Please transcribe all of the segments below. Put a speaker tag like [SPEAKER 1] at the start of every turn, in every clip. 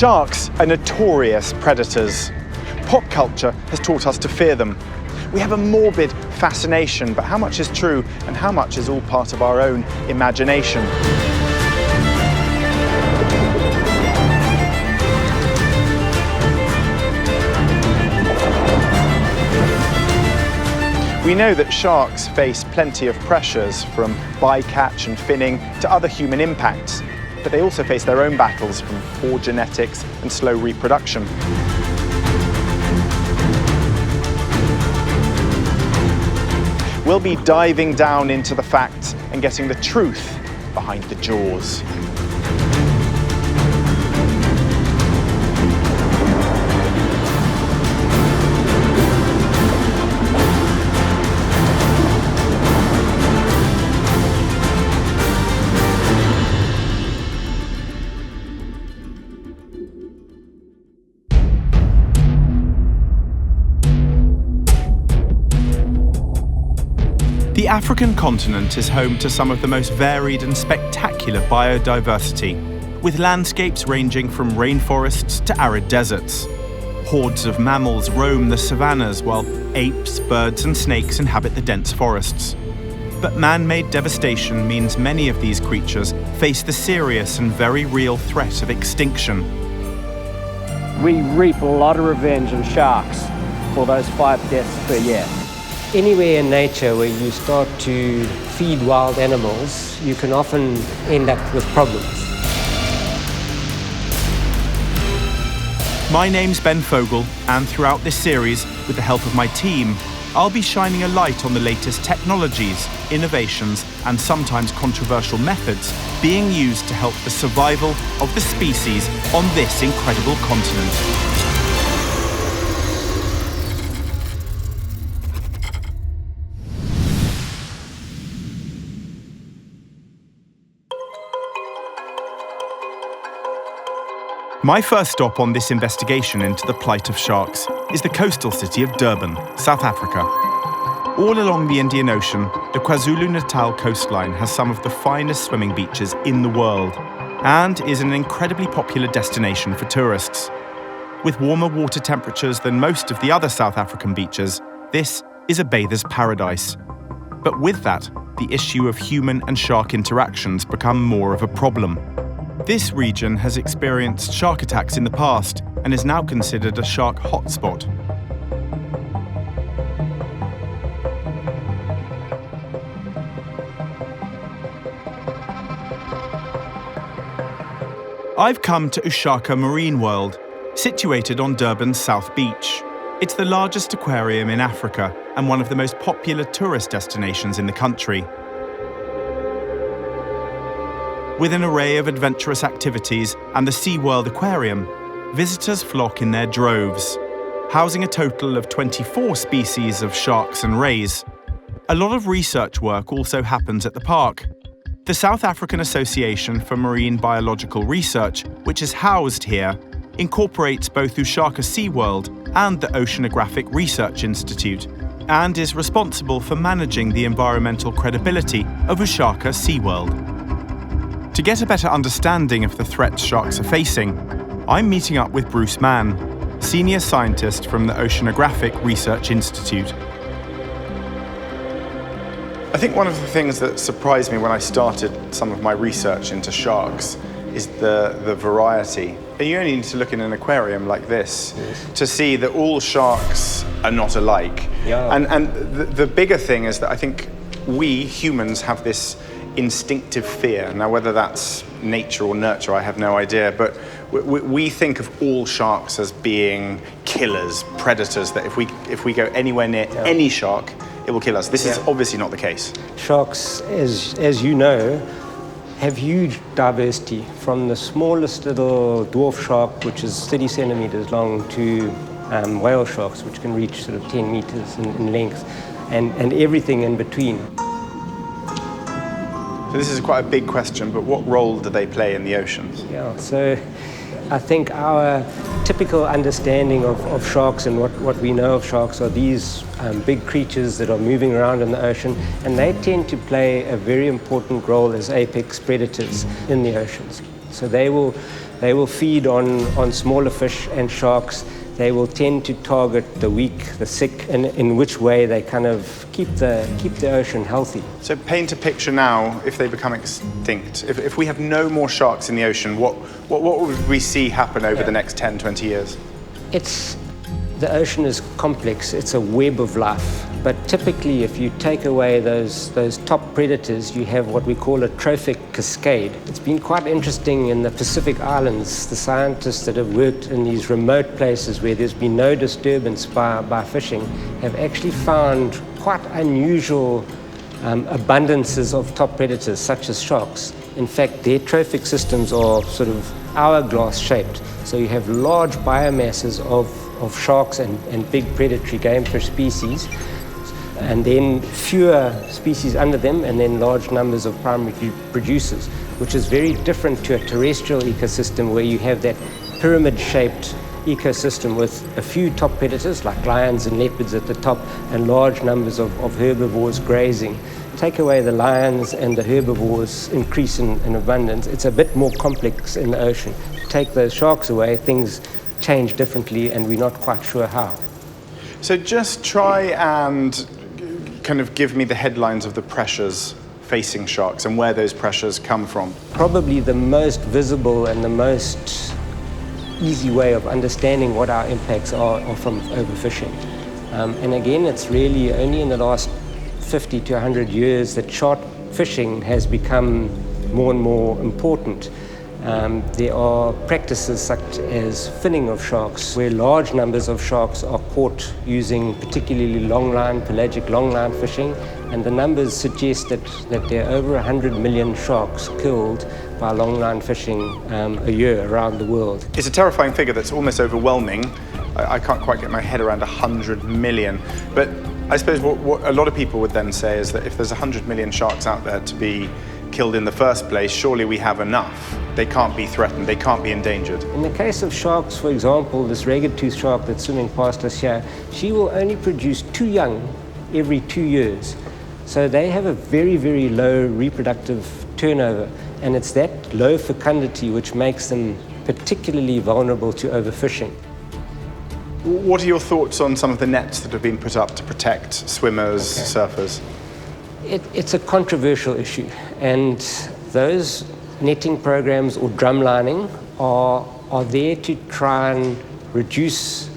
[SPEAKER 1] Sharks are notorious predators. Pop culture has taught us to fear them. We have a morbid fascination, but how much is true and how much is all part of our own imagination? We know that sharks face plenty of pressures, from bycatch and finning to other human impacts, but they also face their own battles from poor genetics and slow reproduction. We'll be diving down into the facts and getting the truth behind the jaws.
[SPEAKER 2] The African continent is home to some of the most varied and spectacular biodiversity, with landscapes ranging from rainforests to arid deserts. Hordes of mammals roam the savannas, while apes, birds and snakes inhabit the dense forests. But man-made devastation means many of these creatures face the serious and very real threat of extinction.
[SPEAKER 3] We reap a lot of revenge on sharks for those 5 deaths per year. Anywhere in nature where you start to feed wild animals, you can often end up with problems.
[SPEAKER 2] My name's Ben Fogle, and throughout this series, with the help of my team, I'll be shining a light on the latest technologies, innovations, and sometimes controversial methods being used to help the survival of the species on this incredible continent. My first stop on this investigation into the plight of sharks is the coastal city of Durban, South Africa. All along the Indian Ocean, the KwaZulu-Natal coastline has some of the finest swimming beaches in the world and is an incredibly popular destination for tourists. With warmer water temperatures than most of the other South African beaches, this is a bather's paradise. But with that, the issue of human and shark interactions become more of a problem. This region has experienced shark attacks in the past and is now considered a shark hotspot. I've come to Ushaka Marine World, situated on Durban's South Beach. It's the largest aquarium in Africa and one of the most popular tourist destinations in the country. With an array of adventurous activities and the SeaWorld Aquarium, visitors flock in their droves, housing a total of 24 species of sharks and rays. A lot of research work also happens at the park. The South African Association for Marine Biological Research, which is housed here, incorporates both Ushaka SeaWorld and the Oceanographic Research Institute, and is responsible for managing the environmental credibility of Ushaka SeaWorld. To get a better understanding of the threats sharks are facing, I'm meeting up with Bruce Mann, senior scientist from the Oceanographic Research Institute.
[SPEAKER 1] I think one of the things that surprised me when I started some of my research into sharks is the variety. And you only need to look in an aquarium like this to see that all sharks are not alike.
[SPEAKER 3] Yeah.
[SPEAKER 1] And the bigger thing is that I think we humans have this instinctive fear. Now, whether that's nature or nurture, I have no idea, but we think of all sharks as being killers, predators, that if we go anywhere near any shark, it will kill us. This is obviously not the case.
[SPEAKER 3] Sharks, as you know, have huge diversity, from the smallest little dwarf shark, which is 30 centimeters long, to whale sharks, which can reach sort of 10 meters in length, and everything in between.
[SPEAKER 1] So this is quite a big question, but what role do they play in the oceans?
[SPEAKER 3] Yeah, so I think our typical understanding of sharks and what we know of sharks are these big creatures that are moving around in the ocean, and they tend to play a very important role as apex predators in the oceans. So they will They will feed on smaller fish and sharks. They will tend to target the weak, the sick, and in which way they kind of keep the ocean healthy.
[SPEAKER 1] So paint a picture now if they become extinct. If we have no more sharks in the ocean, what would we see happen over the next 10, 20 years?
[SPEAKER 3] The ocean is complex. It's a web of life. But typically, if you take away those top predators, you have what we call a trophic cascade. It's been quite interesting in the Pacific Islands. The scientists that have worked in these remote places where there's been no disturbance by fishing have actually found quite unusual abundances of top predators, such as sharks. In fact, their trophic systems are sort of hourglass shaped. So you have large biomasses of sharks and big predatory game fish species, and then fewer species under them, and then large numbers of primary producers, which is very different to a terrestrial ecosystem where you have that pyramid-shaped ecosystem with a few top predators like lions and leopards at the top and large numbers of herbivores grazing. Take away the lions and the herbivores increase in abundance. It's a bit more complex in the ocean. Take those sharks away, things change differently, and we're not quite sure how.
[SPEAKER 1] So just try and kind of give me the headlines of the pressures facing sharks and where those pressures come from.
[SPEAKER 3] Probably the most visible and the most easy way of understanding what our impacts are from overfishing. And again, it's really only in the last 50 to 100 years that shark fishing has become more and more important. There are practices such as finning of sharks, where large numbers of sharks are caught using particularly longline, pelagic longline fishing, and the numbers suggest that there are over 100 million sharks killed by longline fishing a year around the world.
[SPEAKER 1] It's a terrifying figure that's almost overwhelming. I can't quite get my head around 100 million, but I suppose what a lot of people would then say is that if there's 100 million sharks out there to be killed in the first place, surely we have enough. They can't be threatened, they can't be endangered.
[SPEAKER 3] In the case of sharks, for example, this ragged-toothed shark that's swimming past us here, she will only produce 2 young every 2 years. So they have a very, very low reproductive turnover, and it's that low fecundity which makes them particularly vulnerable to overfishing.
[SPEAKER 1] What are your thoughts on some of the nets that have been put up to protect swimmers, surfers?
[SPEAKER 3] It's a controversial issue, and those netting programs or drumlining are there to try and reduce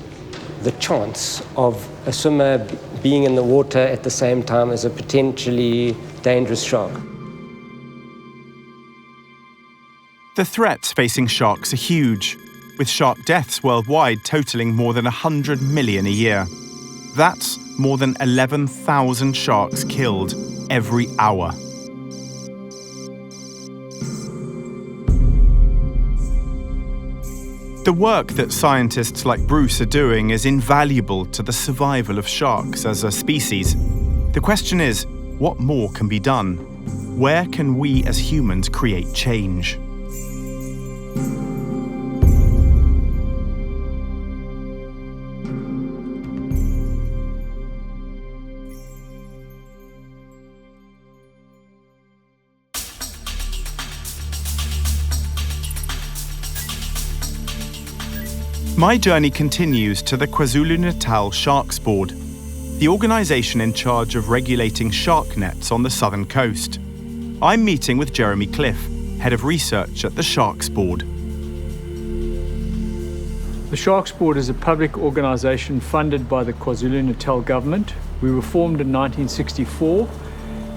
[SPEAKER 3] the chance of a swimmer being in the water at the same time as a potentially dangerous shark.
[SPEAKER 2] The threats facing sharks are huge, with shark deaths worldwide totaling more than 100 million a year. That's more than 11,000 sharks killed every hour. The work that scientists like Bruce are doing is invaluable to the survival of sharks as a species. The question is, what more can be done? Where can we as humans create change? My journey continues to the KwaZulu-Natal Sharks Board, the organisation in charge of regulating shark nets on the southern coast. I'm meeting with Jeremy Cliff, Head of Research at the Sharks Board.
[SPEAKER 4] The Sharks Board is a public organisation funded by the KwaZulu-Natal government. We were formed in 1964,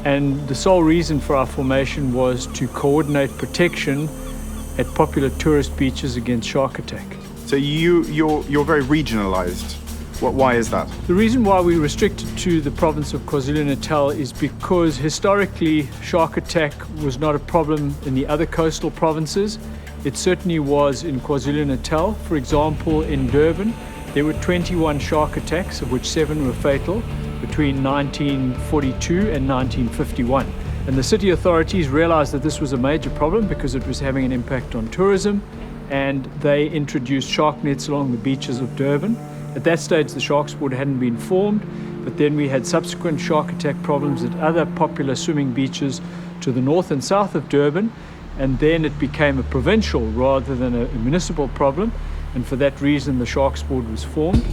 [SPEAKER 4] and the sole reason for our formation was to coordinate protection at popular tourist beaches against shark attack.
[SPEAKER 1] So you're very regionalised. Why is that?
[SPEAKER 4] The reason why we restricted to the province of KwaZulu-Natal is because historically shark attack was not a problem in the other coastal provinces. It certainly was in KwaZulu-Natal. For example, in Durban, there were 21 shark attacks, of which 7 were fatal, between 1942 and 1951. And the city authorities realized that this was a major problem because it was having an impact on tourism, and they introduced shark nets along the beaches of Durban. At that stage, the Sharks Board hadn't been formed, but then we had subsequent shark attack problems at other popular swimming beaches to the north and south of Durban, and then it became a provincial rather than a municipal problem, and for that reason the Sharks Board was formed.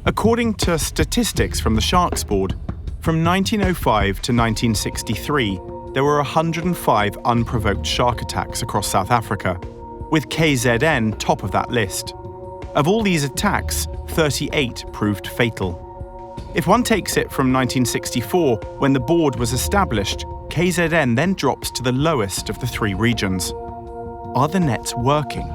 [SPEAKER 2] According to statistics from the Sharks Board, from 1905 to 1963, there were 105 unprovoked shark attacks across South Africa, with KZN top of that list. Of all these attacks, 38 proved fatal. If one takes it from 1964, when the board was established, KZN then drops to the lowest of the three regions. Are the nets working?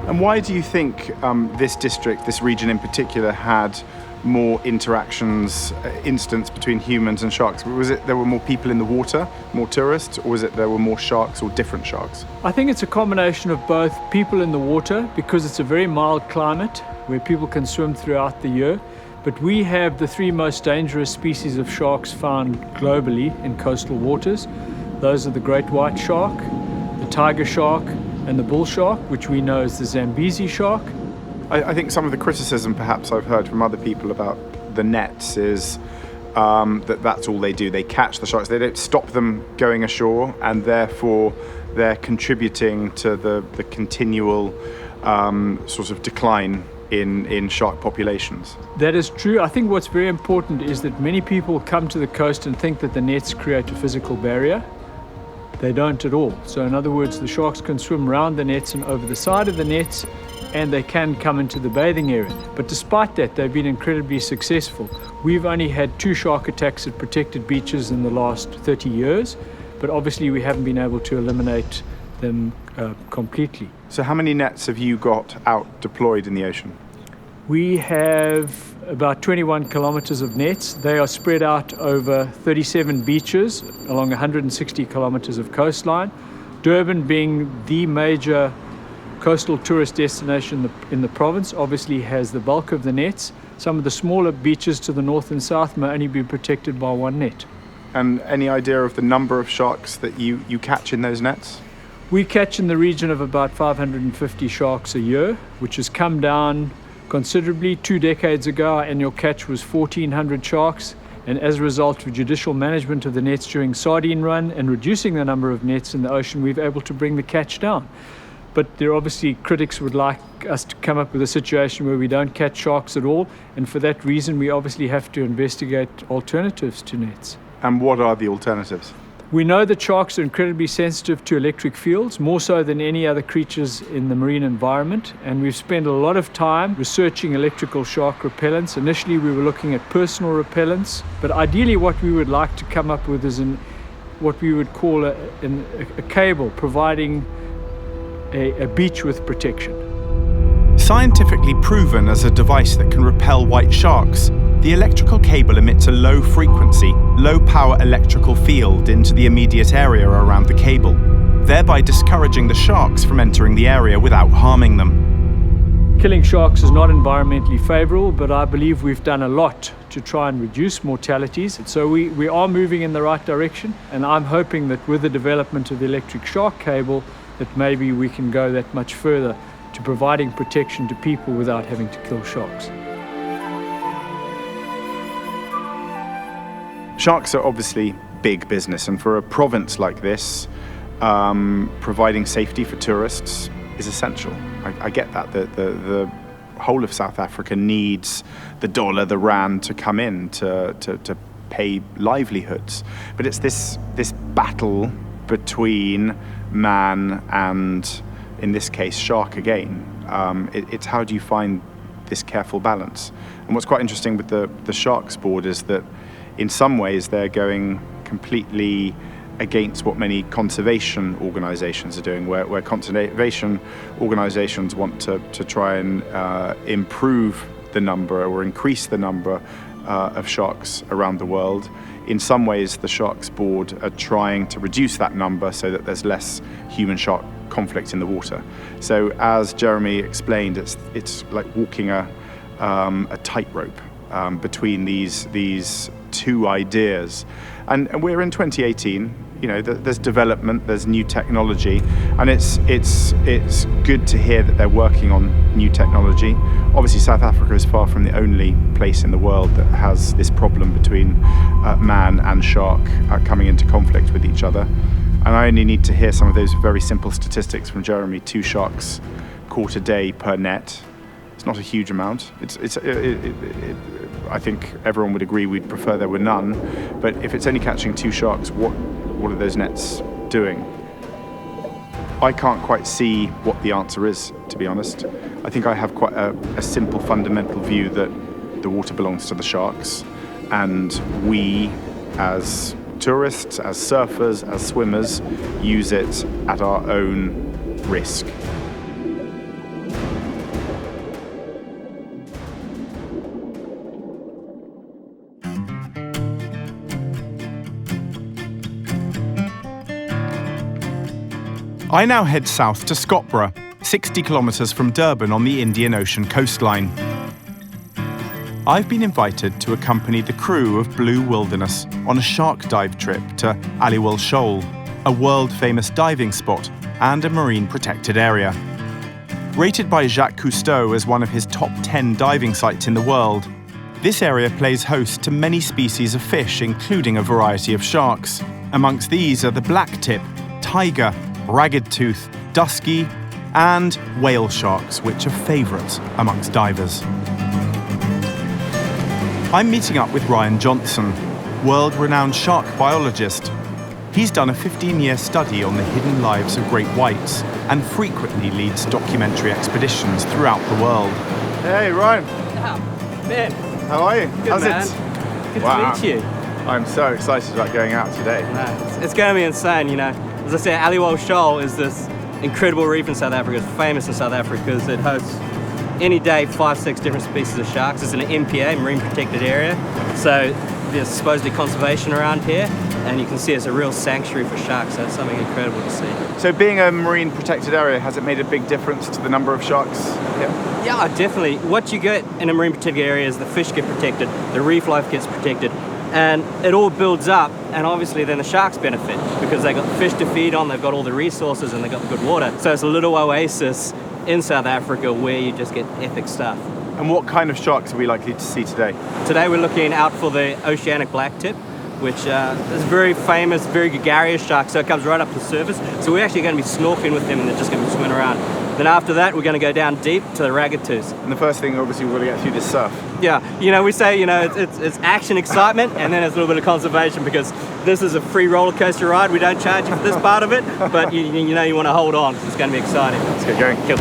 [SPEAKER 1] And why do you think this district, this region in particular, had more interactions, incidents between humans and sharks? Was it there were more people in the water, more tourists, or was it there were more sharks or different sharks?
[SPEAKER 4] I think it's a combination of both. People in the water, because it's a very mild climate where people can swim throughout the year, but we have the three most dangerous species of sharks found globally in coastal waters. Those are the great white shark, the tiger shark, and the bull shark, which we know as the Zambezi shark.
[SPEAKER 1] I think some of the criticism perhaps I've heard from other people about the nets is that's all they do. They catch the sharks. They don't stop them going ashore, and therefore they're contributing to the continual sort of decline in shark populations.
[SPEAKER 4] That is true. I think what's very important is that many people come to the coast and think that the nets create a physical barrier. They don't at all. So in other words, the sharks can swim around the nets and over the side of the nets, and they can come into the bathing area. But despite that, they've been incredibly successful. We've only had 2 shark attacks at protected beaches in the last 30 years, but obviously we haven't been able to eliminate them completely.
[SPEAKER 1] So how many nets have you got out deployed in the ocean?
[SPEAKER 4] We have about 21 kilometers of nets. They are spread out over 37 beaches along 160 kilometers of coastline. Durban being the major coastal tourist destination in the province obviously has the bulk of the nets. Some of the smaller beaches to the north and south may only be protected by 1 net.
[SPEAKER 1] And any idea of the number of sharks that you catch in those nets?
[SPEAKER 4] We catch in the region of about 550 sharks a year, which has come down considerably. 2 decades ago, our annual catch was 1,400 sharks, and as a result of judicial management of the nets during sardine run and reducing the number of nets in the ocean, we've been able to bring the catch down. But there are obviously critics would like us to come up with a situation where we don't catch sharks at all, and for that reason we obviously have to investigate alternatives to nets.
[SPEAKER 1] And what are the alternatives?
[SPEAKER 4] We know that sharks are incredibly sensitive to electric fields, more so than any other creatures in the marine environment, and we've spent a lot of time researching electrical shark repellents. Initially we were looking at personal repellents, but ideally what we would like to come up with is what we would call a cable providing a beach with protection.
[SPEAKER 2] Scientifically proven as a device that can repel white sharks, the electrical cable emits a low-frequency, low-power electrical field into the immediate area around the cable, thereby discouraging the sharks from entering the area without harming them.
[SPEAKER 4] Killing sharks is not environmentally favorable, but I believe we've done a lot to try and reduce mortalities. So we are moving in the right direction, and I'm hoping that with the development of the electric shark cable, that maybe we can go that much further to providing protection to people without having to kill sharks.
[SPEAKER 1] Sharks are obviously big business, and for a province like this, providing safety for tourists is essential. I get that. The whole of South Africa needs the dollar, the rand to come in to pay livelihoods. But it's this battle between man and, in this case, shark again. It's how do you find this careful balance? And what's quite interesting with the Sharks Board is that in some ways they're going completely against what many conservation organizations are doing, where conservation organizations want to try and improve the number or increase the number of sharks around the world. In some ways, the Sharks Board are trying to reduce that number so that there's less human-shark conflict in the water. So, as Jeremy explained, it's like walking a tightrope between these two ideas. And we're in 2018. You know, there's development, there's new technology, and it's good to hear that they're working on new technology. Obviously, South Africa is far from the only place in the world that has this problem between man and shark coming into conflict with each other. And I only need to hear some of those very simple statistics from Jeremy: 2 sharks caught a day per net. It's not a huge amount. I think everyone would agree we'd prefer there were none. But if it's only catching 2 sharks, what are those nets doing? I can't quite see what the answer is, to be honest. I think I have quite a simple fundamental view that the water belongs to the sharks, and we, as tourists, as surfers, as swimmers, use it at our own risk.
[SPEAKER 2] I now head south to Scotborough, 60 kilometres from Durban on the Indian Ocean coastline. I've been invited to accompany the crew of Blue Wilderness on a shark dive trip to Aliwal Shoal, a world-famous diving spot and a marine protected area. Rated by Jacques Cousteau as one of his top 10 diving sites in the world, this area plays host to many species of fish, including a variety of sharks. Amongst these are the blacktip, tiger, ragged tooth, dusky, and whale sharks, which are favourites amongst divers. I'm meeting up with Ryan Johnson, world-renowned shark biologist. He's done a 15-year study on the hidden lives of great whites and frequently leads documentary expeditions throughout the world.
[SPEAKER 1] Hey, Ryan.
[SPEAKER 5] Ben.
[SPEAKER 1] How are you?
[SPEAKER 5] Good,
[SPEAKER 1] How's
[SPEAKER 5] man.
[SPEAKER 1] it?
[SPEAKER 5] Good
[SPEAKER 1] Wow.
[SPEAKER 5] to meet you.
[SPEAKER 1] I'm so excited about going out today.
[SPEAKER 5] It's going to be insane, you know. As I said, Aliwal Shoal is this incredible reef in South Africa. It's famous in South Africa because it hosts any day 5-6 different species of sharks. It's an MPA, marine protected area. So there's supposedly conservation around here, and you can see it's a real sanctuary for sharks. So it's something incredible to see.
[SPEAKER 1] So being a marine protected area, has it made a big difference to the number of sharks here?
[SPEAKER 5] Yeah, definitely. What you get in a marine protected area is the fish get protected, the reef life gets protected, and it all builds up, and obviously then the sharks benefit because they got fish to feed on, they've got all the resources, and they've got the good water. So it's a little oasis in South Africa where you just get epic stuff.
[SPEAKER 1] And what kind of sharks are we likely to see today?
[SPEAKER 5] Today we're looking out for the oceanic blacktip, which is a very famous, very gregarious shark, so it comes right up to the surface. So we're actually going to be snorkeling with them, and they're just going to be swimming around. Then after that, we're going to go down deep to the ragged tooth.
[SPEAKER 1] And the first thing, obviously, we're going to get through this surf.
[SPEAKER 5] Yeah, you know, we say, you know, it's action, excitement, and then it's a little bit of conservation because this is a free roller coaster ride. We don't charge you for this part of it, but you know you want to hold on because it's going to be exciting.
[SPEAKER 1] Let's get going.
[SPEAKER 5] Cool.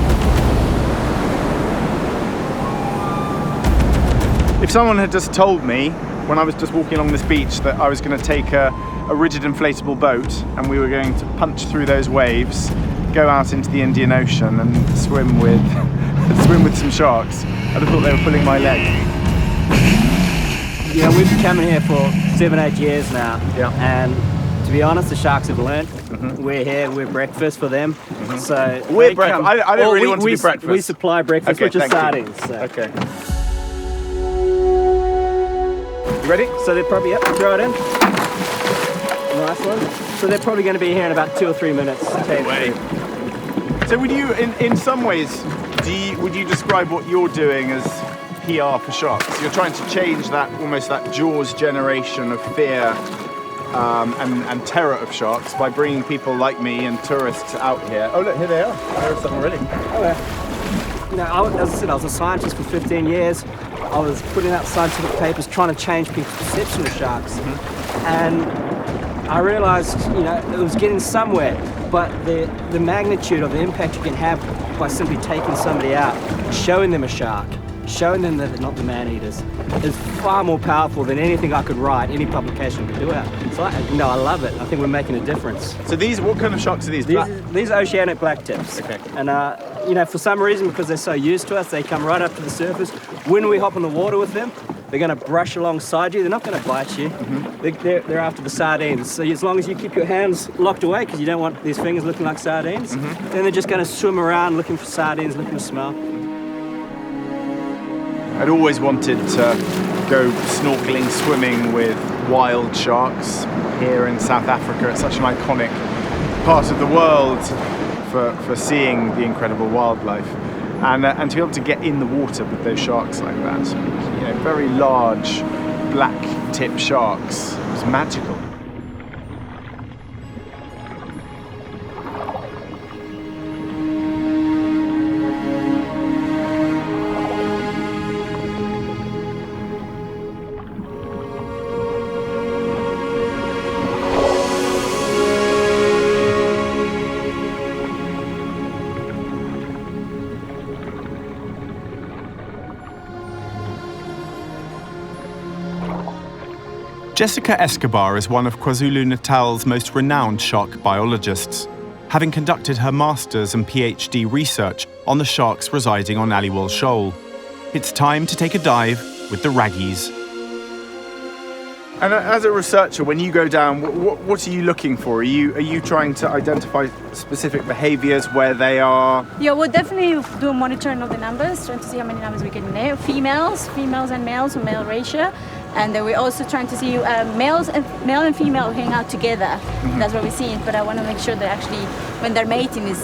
[SPEAKER 1] If someone had just told me when I was just walking along this beach that I was going to take a rigid inflatable boat and we were going to punch through those waves, go out into the Indian Ocean and swim with some sharks, I'd have thought they were pulling my leg.
[SPEAKER 5] You know, we've been coming here for 7-8 years now,
[SPEAKER 1] Yeah.
[SPEAKER 5] and to be honest, the sharks have learned. We're here, we're breakfast for them. So
[SPEAKER 1] We're
[SPEAKER 5] they
[SPEAKER 1] breakfast.
[SPEAKER 5] come-
[SPEAKER 1] I don't
[SPEAKER 5] Well,
[SPEAKER 1] really want to be breakfast.
[SPEAKER 5] We supply breakfast,
[SPEAKER 1] Okay,
[SPEAKER 5] which is
[SPEAKER 1] thank you.
[SPEAKER 5] sardines. So.
[SPEAKER 1] Okay. You ready?
[SPEAKER 5] So they're probably, yep, throw it in. Nice one. So they're probably going to be here in about 2 or 3 minutes.
[SPEAKER 1] So would you, in some ways, would you describe what you're doing as PR for sharks? You're trying to change that, almost that Jaws generation of fear and terror of sharks by bringing people like me and tourists out here. Oh look, here they are. There's some already.
[SPEAKER 5] You know, as I said, I was a scientist for 15 years. I was putting out scientific papers trying to change people's perception of sharks. And I realized, you know, it was getting somewhere, but the magnitude of the impact you can have by simply taking somebody out, showing them a shark, showing them that they're not the man-eaters, is far more powerful than anything I could write, any publication could do out. So I love it. I think we're making a difference.
[SPEAKER 1] So what kind of sharks are these?
[SPEAKER 5] These are oceanic blacktips.
[SPEAKER 1] Okay.
[SPEAKER 5] And you know, for some reason, because they're so used to us, they come right up to the surface. When we hop in the water with them, they're going to brush alongside you. They're not going to bite you. They're after the sardines. So as long as you keep your hands locked away, because you don't want these fingers looking like sardines, then they're just going to swim around looking for sardines, looking to smell.
[SPEAKER 1] I'd always wanted to go snorkeling, swimming with wild sharks here in South Africa. It's such an iconic part of the world for seeing the incredible wildlife. And to be able to get in the water with those sharks like that, you know, very large black tip sharks, was magical.
[SPEAKER 2] Jessica Escobar is one of KwaZulu-Natal's most renowned shark biologists, having conducted her master's and PhD research on the sharks residing on Aliwal Shoal. It's time to take a dive with the raggies.
[SPEAKER 1] And as a researcher, when you go down, what are you looking for? Are you trying to identify specific behaviours where they are?
[SPEAKER 6] Yeah, we'll definitely do a monitoring of the numbers, trying to see how many numbers we get in there. Females and males, so male ratio. And then we're also trying to see male and female hang out together. Mm-hmm. That's what we're seeing. But I want to make sure that actually, when they're mating, is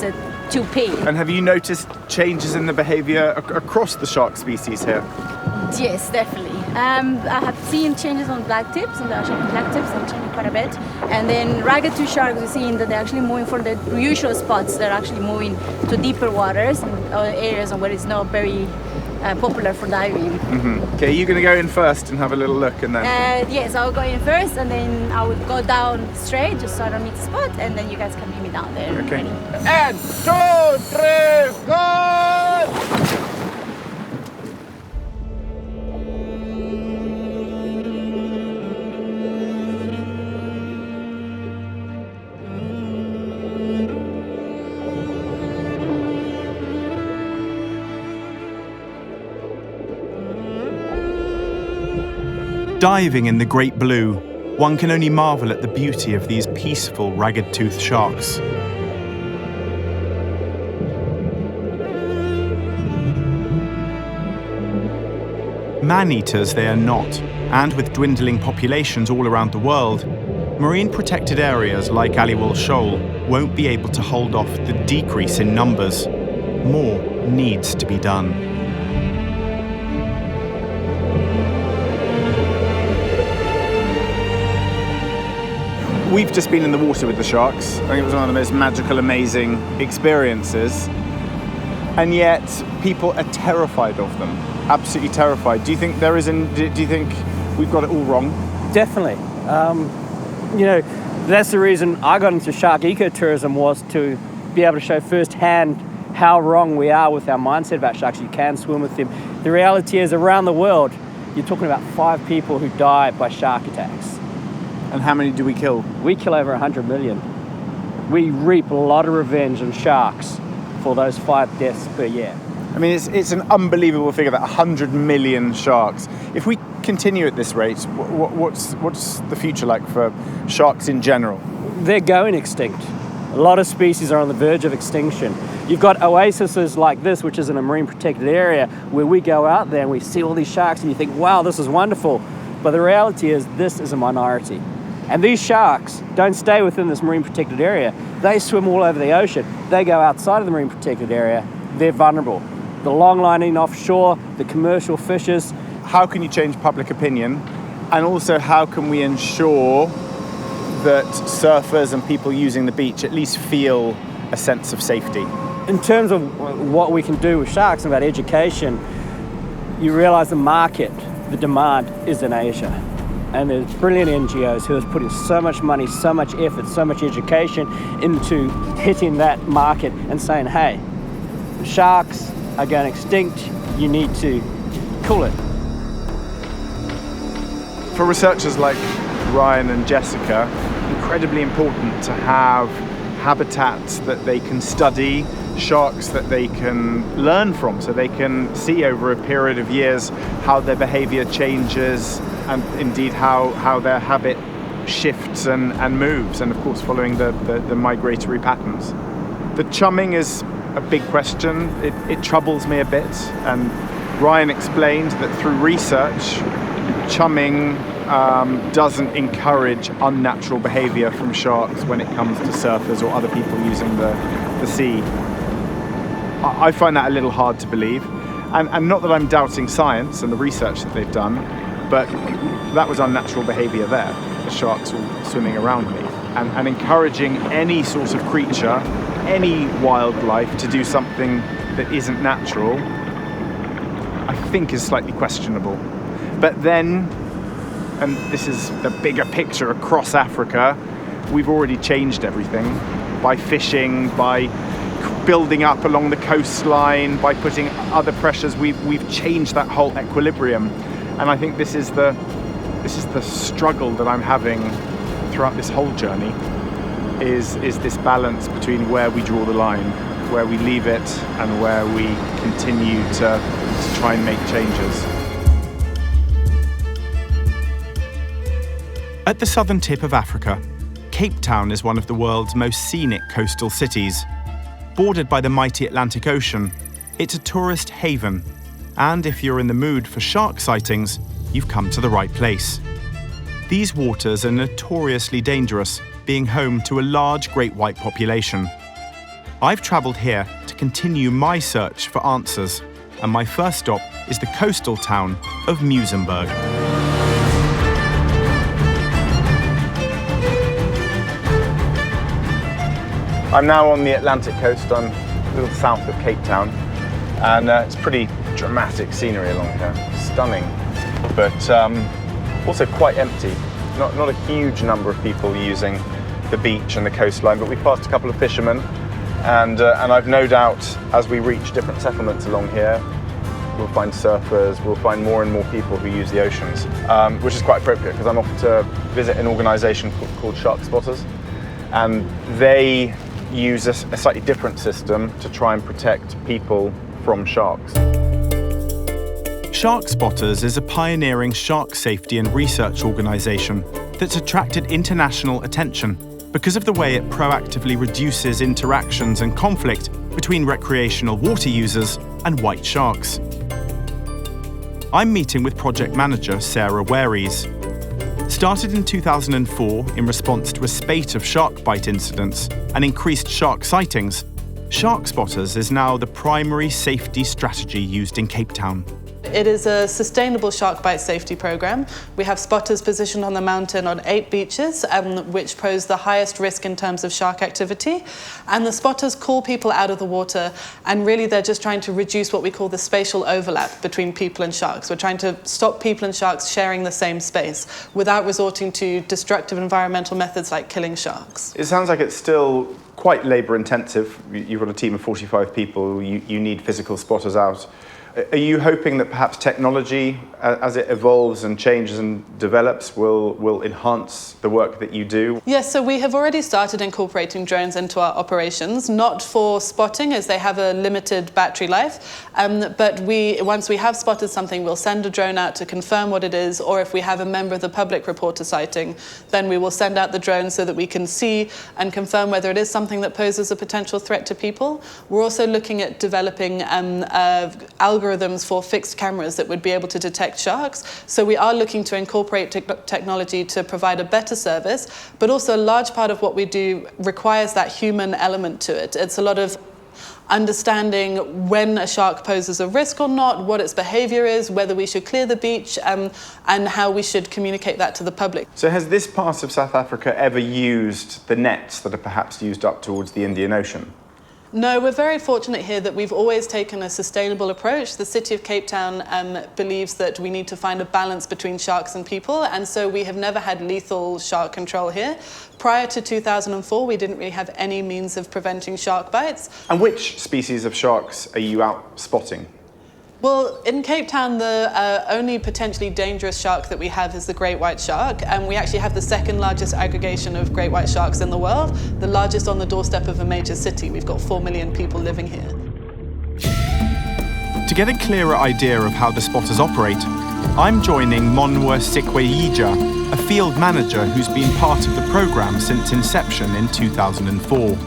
[SPEAKER 6] two pair.
[SPEAKER 1] And have you noticed changes in the behaviour across the shark species here?
[SPEAKER 6] Yes, definitely. I have seen changes on black tips, on the Asian black tips, they're changing quite a bit. And then ragged tooth sharks, we're seeing that they're actually moving from the usual spots. They're actually moving to deeper waters and areas where it's not very popular for diving.
[SPEAKER 1] Mm-hmm. Okay, you're going to go in first and have a little look, and then.
[SPEAKER 6] Yes, I'll go in first, and then I would go down straight just so I don't meet the spot, and then you guys can meet me down there.
[SPEAKER 1] Okay.
[SPEAKER 6] Ready?
[SPEAKER 1] And 2, 3, go!
[SPEAKER 2] Diving in the Great Blue, one can only marvel at the beauty of these peaceful ragged-toothed sharks. Man-eaters they are not, and with dwindling populations all around the world, marine protected areas like Aliwal Shoal won't be able to hold off the decrease in numbers. More needs to be done.
[SPEAKER 1] We've just been in the water with the sharks. I think it was one of the most magical, amazing experiences. And yet, people are terrified of them. Absolutely terrified. Do you think do you think we've got it all wrong?
[SPEAKER 5] Definitely. That's the reason I got into shark ecotourism, was to be able to show firsthand how wrong we are with our mindset about sharks. You can swim with them. The reality is, around the world, you're talking about 5 people who die by shark attacks.
[SPEAKER 1] And how many do we kill?
[SPEAKER 5] We kill over 100 million. We reap a lot of revenge on sharks for those 5 deaths per year.
[SPEAKER 1] I mean, it's an unbelievable figure, that 100 million sharks. If we continue at this rate, what's the future like for sharks in general?
[SPEAKER 5] They're going extinct. A lot of species are on the verge of extinction. You've got oases like this, which is in a marine protected area, where we go out there and we see all these sharks and you think, wow, this is wonderful. But the reality is, this is a minority. And these sharks don't stay within this marine protected area. They swim all over the ocean. They go outside of the marine protected area. They're vulnerable. The long lining offshore, the commercial fishers.
[SPEAKER 1] How can you change public opinion? And also, how can we ensure that surfers and people using the beach at least feel a sense of safety?
[SPEAKER 5] In terms of what we can do with sharks and about education, you realize the market, the demand is in Asia. And there's brilliant NGOs who have put in so much money, so much effort, so much education into hitting that market and saying, hey, sharks are going extinct, you need to cool it.
[SPEAKER 1] For researchers like Ryan and Jessica, incredibly important to have habitats that they can study, sharks that they can learn from, so they can see over a period of years how their behavior changes, and indeed how their habit shifts and moves, and of course following the migratory patterns. The chumming is a big question. It troubles me a bit, and Ryan explained that through research, chumming doesn't encourage unnatural behavior from sharks when it comes to surfers or other people using the sea. I find that a little hard to believe, and not that I'm doubting science and the research that they've done, but that was unnatural behavior there, the sharks all swimming around me. And encouraging any sort of creature, any wildlife, to do something that isn't natural, I think is slightly questionable. But then, and this is the bigger picture across Africa, we've already changed everything by fishing, by building up along the coastline, by putting other pressures. We've changed that whole equilibrium. And I think this is the this is the struggle that I'm having throughout this whole journey, is this balance between where we draw the line, where we leave it, and where we continue to try and make changes.
[SPEAKER 2] At the southern tip of Africa, Cape Town is one of the world's most scenic coastal cities. Bordered by the mighty Atlantic Ocean, it's a tourist haven, and if you're in the mood for shark sightings, you've come to the right place. These waters are notoriously dangerous, being home to a large great white population. I've travelled here to continue my search for answers, and my first stop is the coastal town of Muizenberg.
[SPEAKER 1] I'm now on the Atlantic coast, on a little south of Cape Town, and it's pretty dramatic scenery along here. Stunning, but also quite empty. Not a huge number of people using the beach and the coastline, but we passed a couple of fishermen, and I've no doubt as we reach different settlements along here, we'll find surfers, we'll find more and more people who use the oceans, which is quite appropriate because I'm off to visit an organisation called Shark Spotters, and they use a slightly different system to try and protect people from sharks.
[SPEAKER 2] Shark Spotters is a pioneering shark safety and research organisation that's attracted international attention because of the way it proactively reduces interactions and conflict between recreational water users and white sharks. I'm meeting with project manager Sarah Waries. Started in 2004 in response to a spate of shark bite incidents and increased shark sightings, Shark Spotters is now the primary safety strategy used in Cape Town.
[SPEAKER 7] It is a sustainable shark bite safety program. We have spotters positioned on the mountain on 8 beaches, which pose the highest risk in terms of shark activity. And the spotters call people out of the water, and really they're just trying to reduce what we call the spatial overlap between people and sharks. We're trying to stop people and sharks sharing the same space without resorting to destructive environmental methods like killing sharks.
[SPEAKER 1] It sounds like it's still quite labour intensive. You've got a team of 45 people, you need physical spotters out. Are you hoping that perhaps technology, as it evolves and changes and develops, will enhance the work that you do?
[SPEAKER 7] Yes, so we have already started incorporating drones into our operations, not for spotting as they have a limited battery life, but once we have spotted something, we'll send a drone out to confirm what it is, or if we have a member of the public report a sighting, then we will send out the drone so that we can see and confirm whether it is something that poses a potential threat to people. We're also looking at developing algorithms for fixed cameras that would be able to detect sharks. So we are looking to incorporate technology to provide a better service, but also a large part of what we do requires that human element to it. It's a lot of understanding when a shark poses a risk or not, what its behaviour is, whether we should clear the beach, and how we should communicate that to the public.
[SPEAKER 1] So has this part of South Africa ever used the nets that are perhaps used up towards the Indian Ocean?
[SPEAKER 7] No, we're very fortunate here that we've always taken a sustainable approach. The City of Cape Town believes that we need to find a balance between sharks and people, and so we have never had lethal shark control here. Prior to 2004, we didn't really have any means of preventing shark bites.
[SPEAKER 1] And which species of sharks are you out spotting?
[SPEAKER 7] Well, in Cape Town, the only potentially dangerous shark that we have is the great white shark, and we actually have the second largest aggregation of great white sharks in the world, the largest on the doorstep of a major city. We've got 4 million people living here.
[SPEAKER 2] To get a clearer idea of how the spotters operate, I'm joining Monwa Sikweyija, a field manager who's been part of the programme since inception in 2004.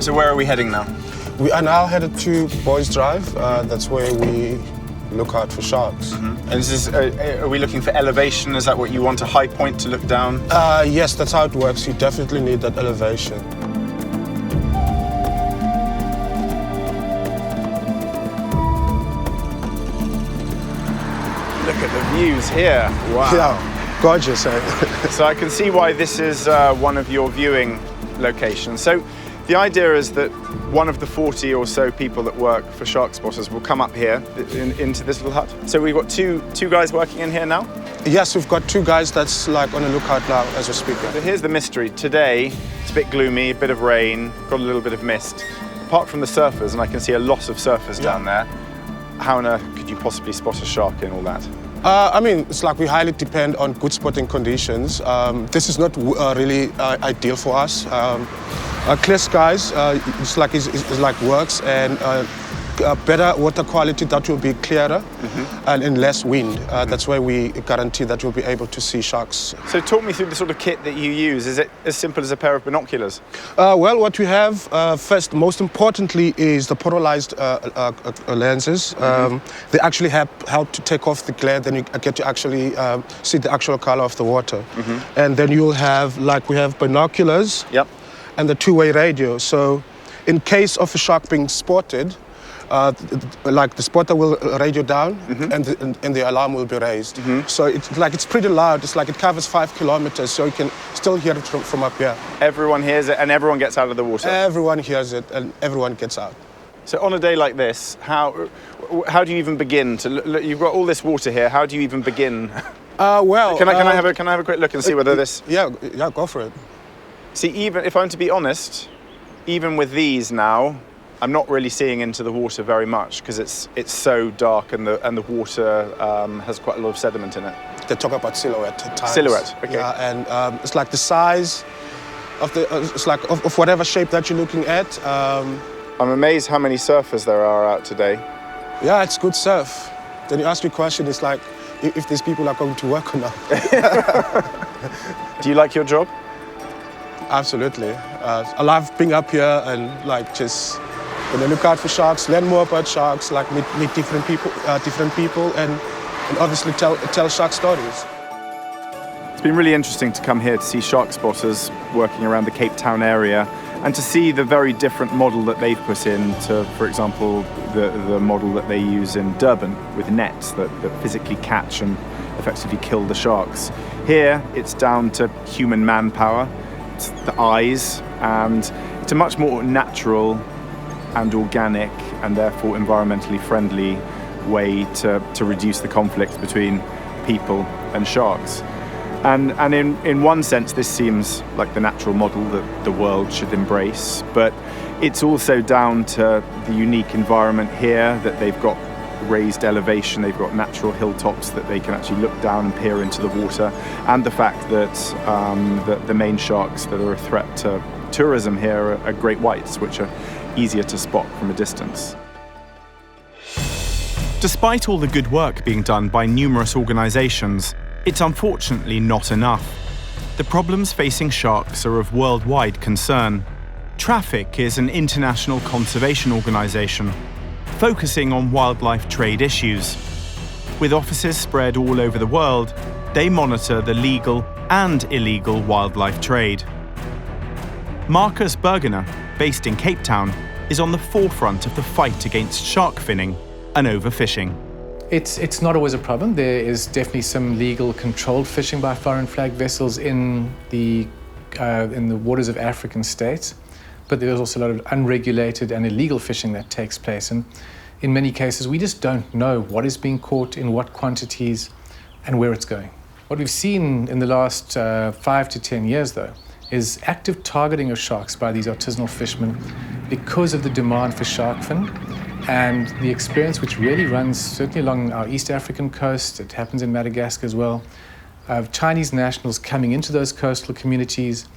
[SPEAKER 1] So where are we heading now?
[SPEAKER 8] We are now headed to Boys Drive. That's where we look out for sharks.
[SPEAKER 1] Mm-hmm. And are we looking for elevation? Is that what you want, a high point to look down?
[SPEAKER 8] Yes, that's how it works. You definitely need that elevation.
[SPEAKER 1] Look at the views here. Wow.
[SPEAKER 8] Yeah, gorgeous, eh?
[SPEAKER 1] So I can see why this is one of your viewing locations. So the idea is that one of the 40 or so people that work for Shark Spotters will come up here into this little hut. So we've got two guys working in here now?
[SPEAKER 8] Yes, we've got 2 guys that's like on the lookout now as we're speaking.
[SPEAKER 1] So here's the mystery. Today, it's a bit gloomy, a bit of rain, got a little bit of mist. Apart from the surfers, and I can see a lot of surfers down there, how on earth could you possibly spot a shark in all that?
[SPEAKER 8] I mean, it's like we highly depend on good spotting conditions. This is not really ideal for us. Clear skies, it's like works, and better water quality, that will be clearer, and in less wind. That's why we guarantee that you'll be able to see sharks.
[SPEAKER 1] So talk me through the sort of kit that you use. Is it as simple as a pair of binoculars?
[SPEAKER 8] Well, what we have first, most importantly, is the polarized lenses. They actually help to take off the glare, then you get to actually see the actual color of the water. And then you'll have, like we have binoculars, and the two-way radio. So in case of a shark being spotted, like the spotter will radio down, and the alarm will be raised. So it's pretty loud. It's like it covers 5 kilometers, so you can still hear it from up here.
[SPEAKER 1] Everyone hears it and everyone gets out of the water?
[SPEAKER 8] Everyone hears it and everyone gets out.
[SPEAKER 1] So on a day like this, how do you even begin to look? You've got all this water here. How do you even begin?
[SPEAKER 8] Well,
[SPEAKER 1] can I have a quick look and see whether this?
[SPEAKER 8] Yeah, go for it.
[SPEAKER 1] See, even if I'm to be honest, even with these now, I'm not really seeing into the water very much because it's so dark and the water has quite a lot of sediment in it.
[SPEAKER 8] They talk about silhouette at times.
[SPEAKER 1] Silhouette, okay.
[SPEAKER 8] Yeah, and it's like the size of it's like of whatever shape that you're looking at.
[SPEAKER 1] I'm amazed how many surfers there are out today.
[SPEAKER 8] Yeah, it's good surf. Then you ask your question, it's like if these people are going to work or not.
[SPEAKER 1] Do you like your job?
[SPEAKER 8] Absolutely. I love being up here and like just when I look out for sharks, learn more about sharks, like meet different people, and obviously tell shark stories.
[SPEAKER 1] It's been really interesting to come here to see shark spotters working around the Cape Town area and to see the very different model that they've put in to, for example, the model that they use in Durban with nets that physically catch and effectively kill the sharks. Here, it's down to human manpower, it's the eyes, and it's a much more natural and organic and therefore environmentally friendly way to reduce the conflict between people and sharks. And in one sense, this seems like the natural model that the world should embrace, but it's also down to the unique environment here that they've got raised elevation, they've got natural hilltops that they can actually look down and peer into the water, and the fact that the main sharks that are a threat to tourism here are great whites, which are easier to spot from a distance.
[SPEAKER 2] Despite all the good work being done by numerous organisations, it's unfortunately not enough. The problems facing sharks are of worldwide concern. Traffic is an international conservation organisation focusing on wildlife trade issues. With offices spread all over the world, they monitor the legal and illegal wildlife trade. Marcus Bergener, based in Cape Town, is on the forefront of the fight against shark finning and overfishing.
[SPEAKER 9] It's not always a problem. There is definitely some legal controlled fishing by foreign flag vessels in the waters of African states, but there's also a lot of unregulated and illegal fishing that takes place. And in many cases, we just don't know what is being caught, in what quantities, and where it's going. What we've seen in the last 5 to 10 years, though, is active targeting of sharks by these artisanal fishermen because of the demand for shark fin and the experience which really runs certainly along our East African coast. It happens in Madagascar as well, of Chinese nationals coming into those coastal communities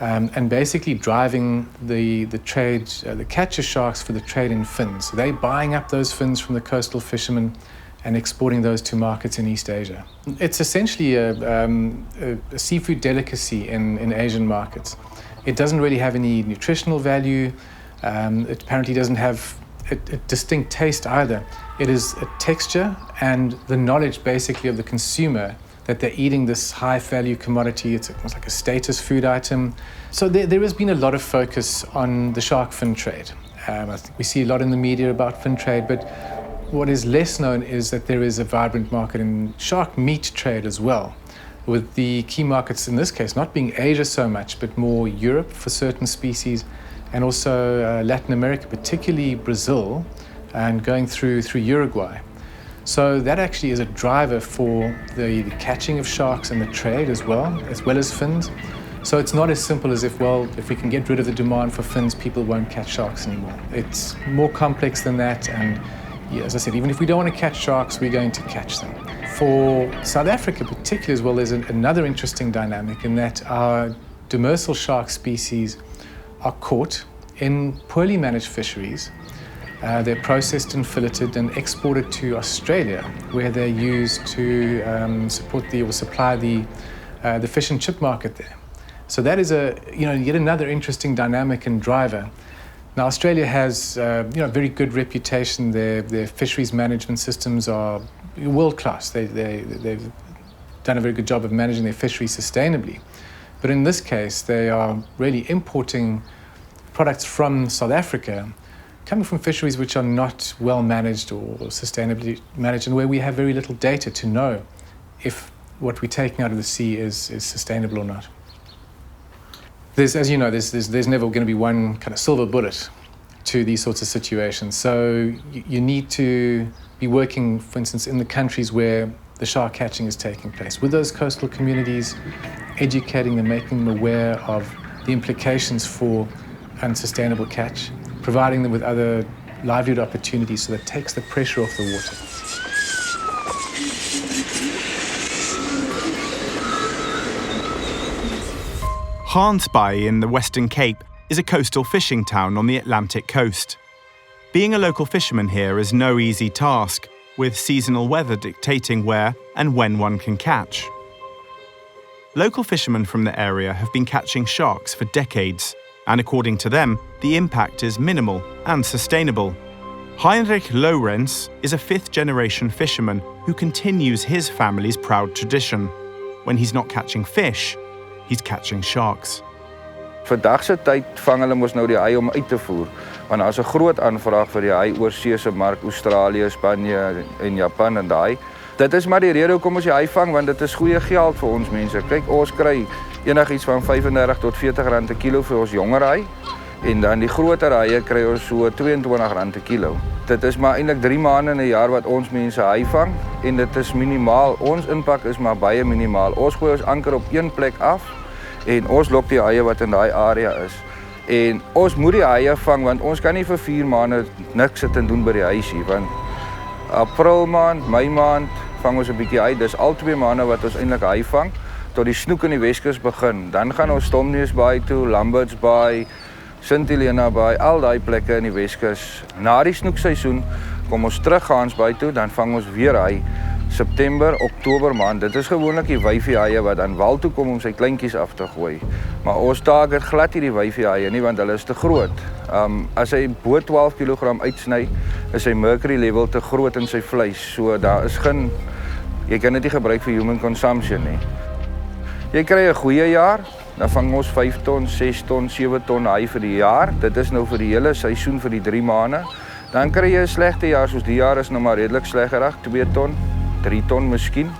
[SPEAKER 9] and basically driving the trade, the catch of sharks for the trade in fins. So they're buying up those fins from the coastal fishermen and exporting those to markets in East Asia. It's essentially a seafood delicacy in Asian markets. It doesn't really have any nutritional value. It apparently doesn't have a distinct taste either. It is a texture and the knowledge basically of the consumer that they're eating this high-value commodity. It's almost like a status food item. So there has been a lot of focus on the shark fin trade. I think we see a lot in the media about fin trade, but what is less known is that there is a vibrant market in shark meat trade as well, with the key markets in this case not being Asia so much, but more Europe for certain species, and also Latin America, particularly Brazil, and going through Uruguay. So that actually is a driver for the catching of sharks and the trade as well as fins. So it's not as simple as if we can get rid of the demand for fins, people won't catch sharks anymore. It's more complex than that, and yeah, as I said, even if we don't want to catch sharks, we're going to catch them. For South Africa particularly as well, there's another interesting dynamic in that our demersal shark species are caught in poorly managed fisheries. They're processed and filleted and exported to Australia, where they're used to supply the fish and chip market there. So that is yet another interesting dynamic and driver. Now Australia has a very good reputation. Their fisheries management systems are world class. They've done a very good job of managing their fisheries sustainably. But in this case, they are really importing products from South Africa, coming from fisheries which are not well managed or sustainably managed, and where we have very little data to know if what we're taking out of the sea is sustainable or not. As you know, there's never going to be one kind of silver bullet to these sorts of situations. So you need to be working, for instance, in the countries where the shark catching is taking place, with those coastal communities, educating them, making them aware of the implications for unsustainable catch, providing them with other livelihood opportunities so that takes the pressure off the water.
[SPEAKER 2] Gansbaai in the Western Cape is a coastal fishing town on the Atlantic coast. Being a local fisherman here is no easy task, with seasonal weather dictating where and when one can catch. Local fishermen from the area have been catching sharks for decades, and according to them, the impact is minimal and sustainable. Heinrich Lorenz is a fifth-generation fisherman who continues his family's proud tradition. When he's not catching fish, he's catching sharks.
[SPEAKER 10] Vandag se tyd vang hulle mos nou die haai om uit te voer, want daar's 'n groot aanvraag vir die haai oorsee se mark, Australië, Spanje en Japan en daai. Dit is maar die rede hoekom ons die haai vang, want dit is goeie geld vir ons mense. Kyk, ons kry enigiets van 35 tot 40 rand per kilo vir ons jonger haai, en dan die groter haie kry ons so 22 rand per kilo. Dit is maar eintlik 3 maande in 'n jaar wat ons mense haai vang, en dit is minimaal. Ons impak is maar baie minimaal. Ons gooi ons anker op een plek af, en ons lok die haie wat in daai area is. En ons moet die haie vang, want ons kan nie vir 4 maande niks sit en doen by die huisie, want April maand, Mei maand vang ons 'n bietjie haai. Dis al 2 maande wat ons eintlik haai vang, tot die snoek in die Weskus begin. Dan gaan ons Stomneusbaai toe, Lambertsbaai, Sint Helena Baai, al daai plekke in die Weskus. Na die snoekseisoen kom ons terug Gansbaai toe, dan vang ons weer haai. September, Oktober maand. Dit is gewoonlik die wyfie haie wat dan wal toe kom om sy kleintjies af te gooi. Maar ons target glad nie die wyfie haie nie, want hulle is te groot. As hy bo 12 kg uitsny, is sy mercury level te groot in sy vleis. So daar is geen, jy kan dit nie gebruik vir human consumption nie. Jy kry 'n goeie jaar, dan vang ons 5 ton, 6 ton, 7 ton haai vir die jaar. Dit is nou vir die hele seisoen vir die 3 maande. Dan kry jy 'n slegte jaar, soos die jaar is nou maar redelik sleggerig, 2 ton. 3 ton miskien.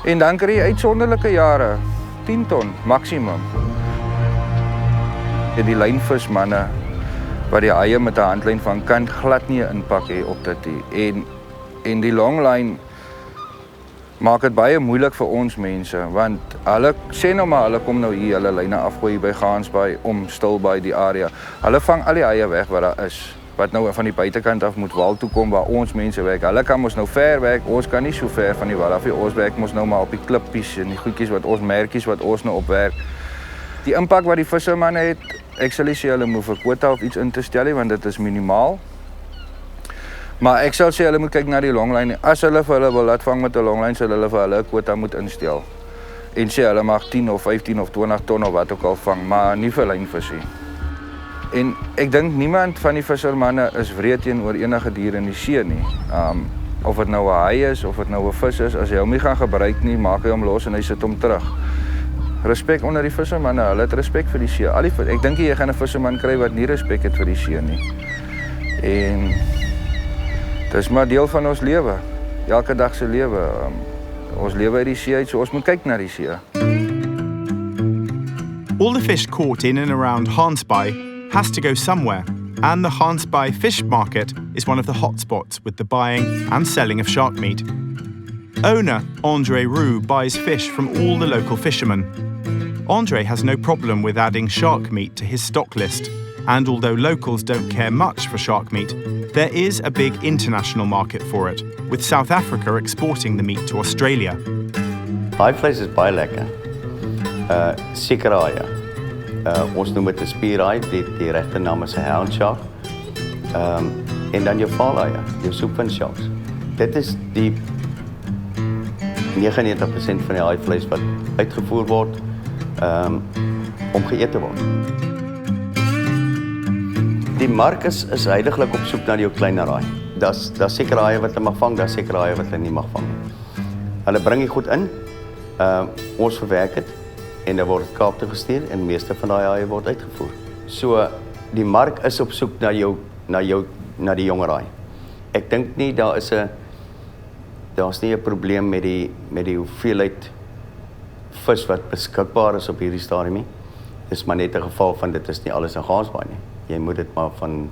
[SPEAKER 10] En dan kry jy uitsonderlike jare, 10 ton maksimum. Die lynvismanne wat die haie met 'n handlyn vang, kan glad nie 'n impak hê op dit nie. En die longlyn maak dit baie moeilik vir ons mense, want hulle sê nou maar hulle kom nou hier hulle lyne afgooi by Gansbaai om Stilbaai die area. Hulle vang al die haie weg wat daar is, wat nou van die buitekant af moet wal toe kom waar ons mense werk. Hulle kan ons nou ver werk, ons kan nie so ver van die wal af nie. Ons werk ons nou maar op die klippies en die goedjies wat ons merkies wat ons nou opwerk. Die impak wat die vissermanne het, ek sal nie sê hulle moet vir quota of iets in te stel nie, want dit is minimaal. Maar ek sal sê hulle moet kyk na die longlyn. As hulle vir hulle wil laat vang met 'n longlyn, sal hulle vir hulle 'n quota moet instel. En sê hulle mag 10 of 15 of 20 ton of wat ook al vang, maar nie vir lynvisie. En ek dink niemand van die vissermanne is wreed teenoor enige dier in die see nie. Of dit nou 'n haai is, of dit nou 'n vis is, as jy hom nie gaan gebruik nie, maak hy hom los en hy sit hom terug. Respek onder die vissermanne, hulle het respek vir die see. Ek dink jy gaan 'n visserman kry wat nie respek het vir die see nie. En dis maar deel van ons lewe, elke dag se lewe. Ons lewe uit die see uit, so ons moet kyk na die see.
[SPEAKER 2] All the fish caught in and around Gansbaai has to go somewhere, and the Gansbaai fish market is one of the hotspots with the buying and selling of shark meat. Owner Andre Roux buys fish from all the local fishermen. Andre has no problem with adding shark meat to his stock list, and although locals don't care much for shark meat, There is a big international market for it, with South Africa exporting the meat to Australia.
[SPEAKER 11] Haai vleis is baie lekker. Sekere haie. Ons noem dit 'n spierhaai, die regte naam is 'n hound shark. En dan jou vaalhaie, jou soepvin sharks. Dit is die 99% van die haaivleis wat uitgevoer word om geëet te word. Die mark is heiliglik op soek na jou kleiner haai. Daar's sekere haie wat hulle mag vang, daar's sekere haie wat hulle nie mag vang nie. Hulle bring dit goed in. Ons verwerk dit en dan word dit Kaap toe gestuur en die meeste van daai haie word uitgevoer. So die mark is op soek na die jonger haai. Ek dink nie daar's nie 'n probleem met die hoeveelheid vis wat beskikbaar is op hierdie stadium nie. Dis maar net 'n geval van dit is nie alles in Gansbaai nie. Jy moet dit maar van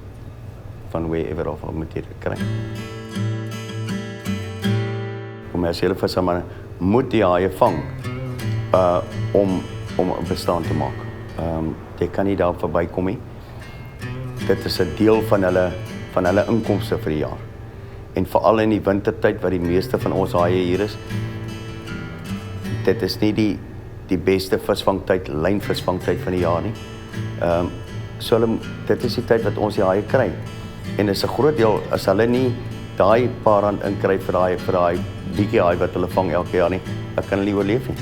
[SPEAKER 11] wherever of moet jy dit kry. Kommersiële vissermanne moet die haie vang om 'n bestaan te maak. Jy kan nie daar verbykom nie. Dit is 'n deel van hulle inkomste vir die jaar. En veral in die wintertyd wat die meeste van ons haie hier is, dit is nie die beste visvangtyd, lynvisvangtyd van die jaar nie. So dit is die tyd wat ons die haie kry. En is 'n groot deel as hulle nie daai paar rand inkry vir daai bietjie haai wat hulle vang elke jaar nie, dan kan hulle nie oorleef nie.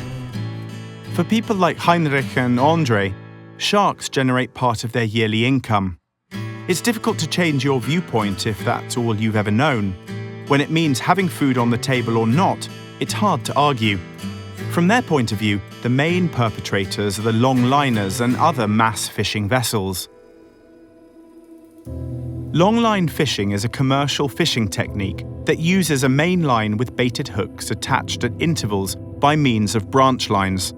[SPEAKER 2] For people like Heinrich and Andre, sharks generate part of their yearly income. It's difficult to change your viewpoint if that's all you've ever known. When it means having food on the table or not, it's hard to argue. From their point of view, the main perpetrators are the longliners and other mass fishing vessels. Longline fishing is a commercial fishing technique that uses a main line with baited hooks attached at intervals by means of branch lines.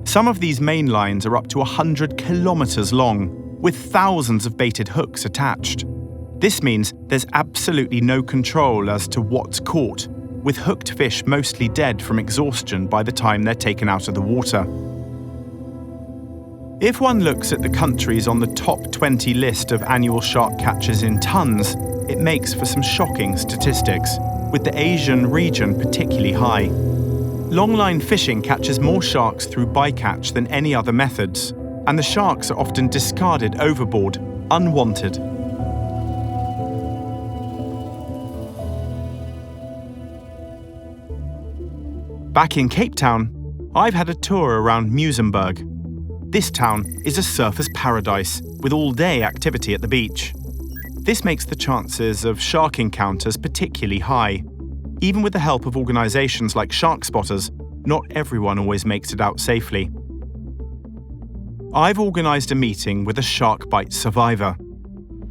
[SPEAKER 2] Some of these main lines are up to 100 kilometers long, with thousands of baited hooks attached. This means there's absolutely no control as to what's caught, with hooked fish mostly dead from exhaustion by the time they're taken out of the water. If one looks at the countries on the top 20 list of annual shark catches in tons, it makes for some shocking statistics, with the Asian region particularly high. Longline fishing catches more sharks through bycatch than any other methods, and the sharks are often discarded overboard, unwanted. Back in Cape Town, I've had a tour around Muizenberg. This town is a surfer's paradise, with all-day activity at the beach. This makes the chances of shark encounters particularly high. Even with the help of organisations like Shark Spotters, not everyone always makes it out safely. I've organised a meeting with a shark bite survivor.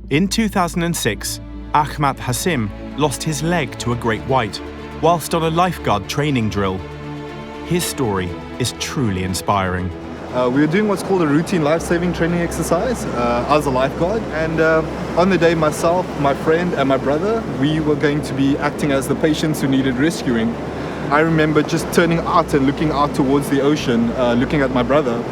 [SPEAKER 2] In 2006, Ahmad Hassim lost his leg to a great white whilst on a lifeguard training drill. His story is truly inspiring.
[SPEAKER 12] We were doing what's called a routine life-saving training exercise as a lifeguard, and on the day myself, my friend and my brother, we were going to be acting as the patients who needed rescuing. I remember just turning out and looking out towards the ocean, looking at my brother,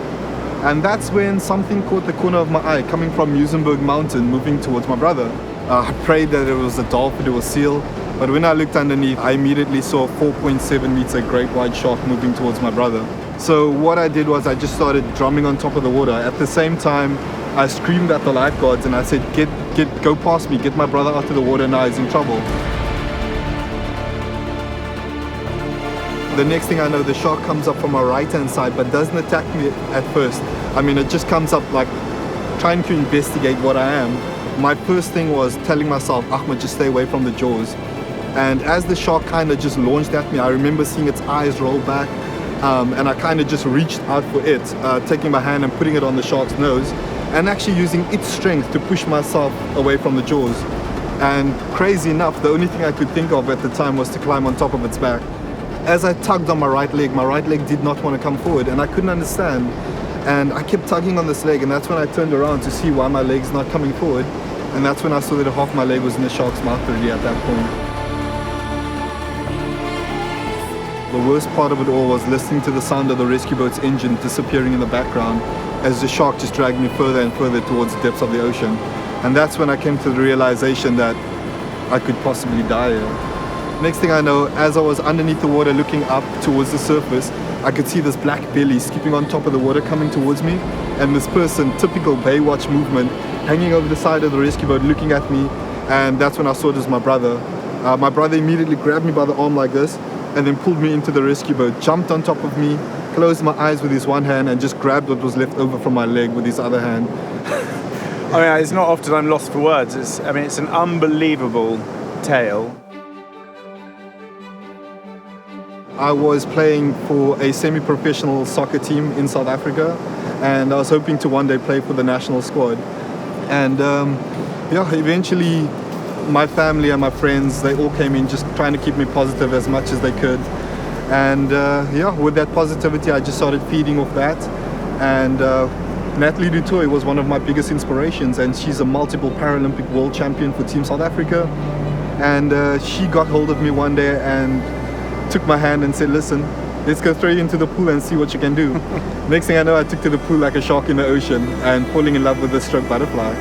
[SPEAKER 12] and that's when something caught the corner of my eye coming from Muizenberg Mountain moving towards my brother. I prayed that it was a dolphin or a seal, but when I looked underneath, I immediately saw a 4.7 meter great white shark moving towards my brother. So what I did was I just started drumming on top of the water. At the same time, I screamed at the lifeguards and I said, go past me, get my brother out of the water now, he's in trouble. The next thing I know, the shark comes up from my right-hand side, but doesn't attack me at first. I mean, it just comes up like trying to investigate what I am. My first thing was telling myself, Ahmed, just stay away from the jaws. And as the shark kind of just launched at me, I remember seeing its eyes roll back. And I kind of just reached out for it, taking my hand and putting it on the shark's nose and actually using its strength to push myself away from the jaws. And crazy enough, the only thing I could think of at the time was to climb on top of its back. As I tugged on my right leg did not want to come forward and I couldn't understand. And I kept tugging on this leg, and that's when I turned around to see why my leg's not coming forward. And that's when I saw that half my leg was in the shark's mouth already at that point. The worst part of it all was listening to the sound of the rescue boat's engine disappearing in the background as the shark just dragged me further and further towards the depths of the ocean. And that's when I came to the realization that I could possibly die here. Next thing I know, as I was underneath the water looking up towards the surface, I could see this black belly skipping on top of the water coming towards me, and this person, typical Baywatch movement, hanging over the side of the rescue boat looking at me, and that's when I saw it was my brother. My brother immediately grabbed me by the arm like this and then pulled me into the rescue boat, jumped on top of me, closed my eyes with his one hand and just grabbed what was left over from my leg with his other hand.
[SPEAKER 1] I mean, it's not often I'm lost for words. It's an unbelievable tale.
[SPEAKER 12] I was playing for a semi-professional soccer team in South Africa, and I was hoping to one day play for the national squad. And eventually my family and my friends, they all came in just trying to keep me positive as much as they could. And with that positivity, I just started feeding off that. And Natalie du Toit was one of my biggest inspirations, and she's a multiple Paralympic world champion for Team South Africa. And she got hold of me one day and took my hand and said, listen, let's go throw you into the pool and see what you can do. Next thing I know, I took to the pool like a shark in the ocean and falling in love with the stroke butterfly.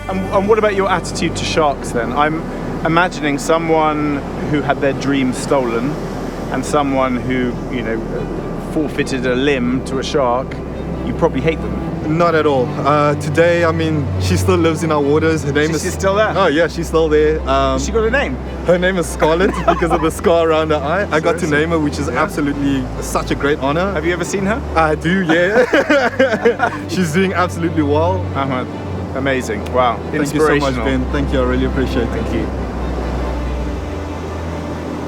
[SPEAKER 1] And what about your attitude to sharks then? I'm imagining someone who had their dreams stolen and someone who, forfeited a limb to a shark. You probably hate them.
[SPEAKER 12] Not at all. Today, I mean, she still lives in our waters. Her name is...
[SPEAKER 1] She's still there?
[SPEAKER 12] Oh yeah, she's still there.
[SPEAKER 1] She got a name?
[SPEAKER 12] Her name is Scarlett because of the scar around her eye. I got to name her, which is absolutely such a great honor.
[SPEAKER 1] Have you ever seen her?
[SPEAKER 12] I do, yeah. She's doing absolutely well.
[SPEAKER 1] Ahmed, amazing. Wow.
[SPEAKER 12] Thank you so much, Ben. Thank you. I really appreciate it.
[SPEAKER 1] Thank you.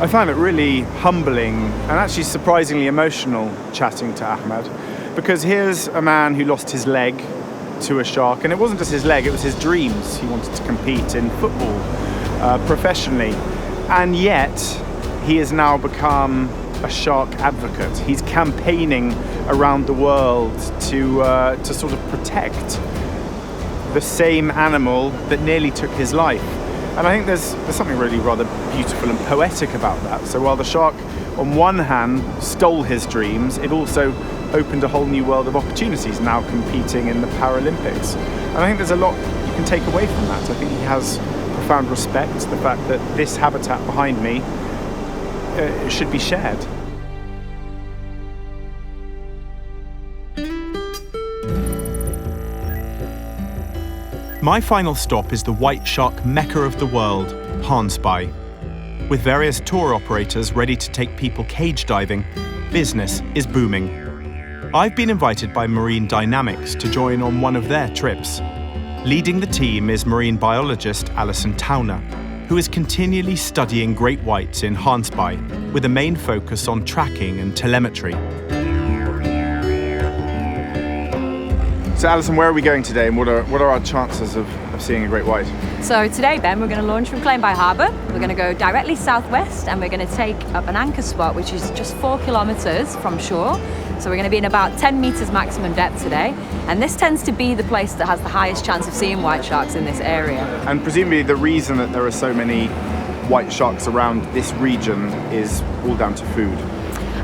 [SPEAKER 1] I find it really humbling and actually surprisingly emotional chatting to Ahmed, because here's a man who lost his leg to a shark, and it wasn't just his leg, it was his dreams. He wanted to compete in football professionally, and yet he has now become a shark advocate. He's campaigning around the world to sort of protect the same animal that nearly took his life. And I think there's something really rather beautiful and poetic about that. So while the shark, on one hand, stole his dreams, it also opened a whole new world of opportunities, now competing in the Paralympics. And I think there's a lot you can take away from that. I think he has profound respect, the fact that this habitat behind me should be shared.
[SPEAKER 2] My final stop is the white shark mecca of the world, Hansby. With various tour operators ready to take people cage diving, business is booming. I've been invited by Marine Dynamics to join on one of their trips. Leading the team is marine biologist Alison Towner, who is continually studying great whites in Hansby, with a main focus on tracking and telemetry.
[SPEAKER 1] So Alison, where are we going today, and what are our chances of seeing a great white?
[SPEAKER 13] So today, Ben, we're going to launch from Claimby Harbour. We're going to go directly southwest, and we're going to take up an anchor spot, which is just 4 kilometres from shore. So we're going to be in about 10 metres maximum depth today. And this tends to be the place that has the highest chance of seeing white sharks in this area.
[SPEAKER 1] And presumably the reason that there are so many white sharks around this region is all down to food.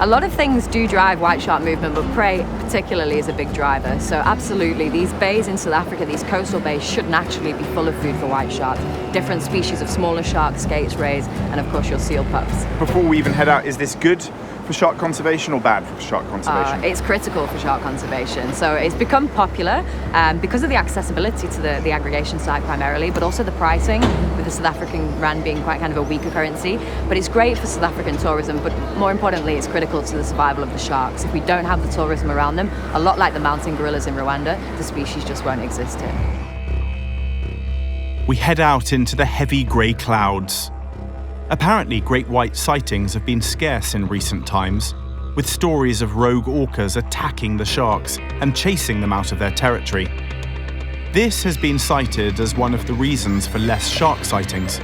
[SPEAKER 13] A lot of things do drive white shark movement, but prey particularly is a big driver. So absolutely, these bays in South Africa, these coastal bays, should naturally be full of food for white sharks. Different species of smaller sharks, skates, rays, and of course your seal pups.
[SPEAKER 1] Before we even head out, is this good for shark conservation or bad for shark conservation?
[SPEAKER 13] It's critical for shark conservation. So it's become popular because of the accessibility to the aggregation site primarily, but also the pricing, with the South African rand being quite kind of a weaker currency. But it's great for South African tourism, but more importantly, it's critical to the survival of the sharks. If we don't have the tourism around them, a lot like the mountain gorillas in Rwanda, the species just won't exist here.
[SPEAKER 2] We head out into the heavy grey clouds. Apparently, great white sightings have been scarce in recent times, with stories of rogue orcas attacking the sharks and chasing them out of their territory. This has been cited as one of the reasons for less shark sightings.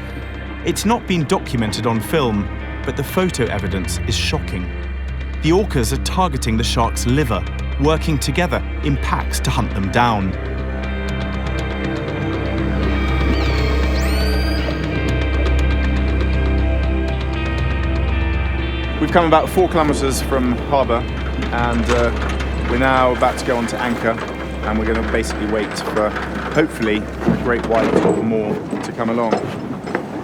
[SPEAKER 2] It's not been documented on film, but the photo evidence is shocking. The orcas are targeting the shark's liver, working together in packs to hunt them down.
[SPEAKER 1] We've come about 4 kilometres from harbour, and we're now about to go on to anchor. and we're going to basically wait for, hopefully, a great white or more to come along.